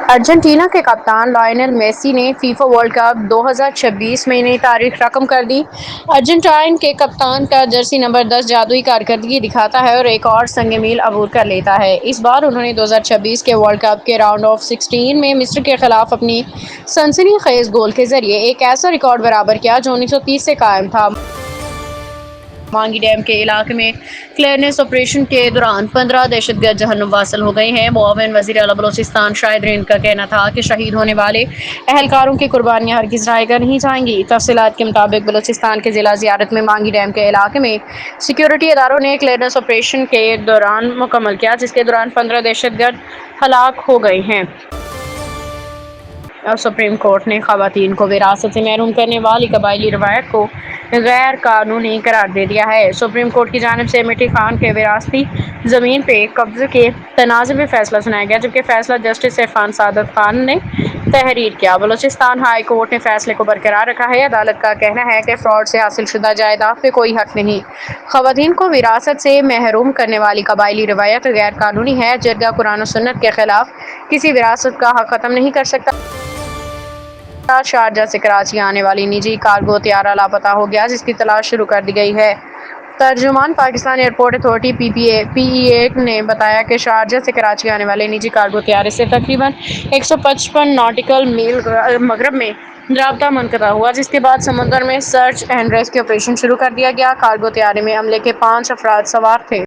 Argentina کے کپتان Lionel Messi نے فیفا ورلڈ کپ 2026 میں نئی تاریخ رقم کر دی۔ ارجنٹائن کے کپتان کا جرسی نمبر 10 جادوئی کارکردگی دکھاتا ہے اور ایک اور سنگ میل عبور کر لیتا ہے۔ اس بار انہوں نے 2026 کے ورلڈ کپ کے راؤنڈ آف 16 میں مصر کے خلاف اپنی سنسنی خیز گول کے ذریعے ایک ایسا ریکارڈ برابر کیا جو 1930 سے قائم تھا۔ مانگی ڈیم کے علاقے میں کلیئرنس آپریشن کے دوران 15 دہشت گرد جہنم واصل ہو گئے ہیں۔ معاون وزیر اعلیٰ بلوچستان شاہد رین کا کہنا تھا کہ شہید ہونے والے اہلکاروں کی قربانیاں ہرگز ضائع نہیں جائیں گی۔ تفصیلات کے مطابق بلوچستان کے ضلع زیارت میں مانگی ڈیم کے علاقے میں سیکورٹی اداروں نے کلیئرنس آپریشن کے دوران مکمل کیا، جس کے دوران 15 دہشت گرد ہلاک ہو گئے ہیں۔ سپریم کورٹ نے خواتین کو وراثت سے محروم کرنے والی قبائلی روایت کو غیر قانونی قرار دے دیا ہے۔ سپریم کورٹ کی جانب سے مٹی خان کے وراثتی زمین پہ قبضے کے تنازع میں فیصلہ سنایا گیا، جبکہ فیصلہ جسٹس عرفان سعادت خان نے تحریر کیا۔ بلوچستان ہائی کورٹ نے فیصلے کو برقرار رکھا ہے۔ عدالت کا کہنا ہے کہ فراڈ سے حاصل شدہ جائیداد پہ کوئی حق نہیں۔ خواتین کو وراثت سے محروم کرنے والی قبائلی روایت غیر قانونی ہے۔ جرگہ قرآن و سنت کے خلاف کسی وراثت کا حق ختم نہیں کر سکتا۔ شارجہ سے کراچی آنے والی نجی کارگو طیارہ لاپتہ ہو گیا، جس کی تلاش شروع کر دی گئی ہے۔ ترجمان پاکستان ایئرپورٹ اتھارٹی پی ای اے نے بتایا کہ شارجہ سے کراچی آنے والے نجی کارگو طیارے سے تقریباً 155 ناٹیکل میل مغرب میں رابطہ منقطع ہوا، جس کے بعد سمندر میں سرچ اینڈ ریسکیو آپریشن شروع کر دیا گیا۔ کارگو طیارے میں عملے کے 5 افراد سوار تھے۔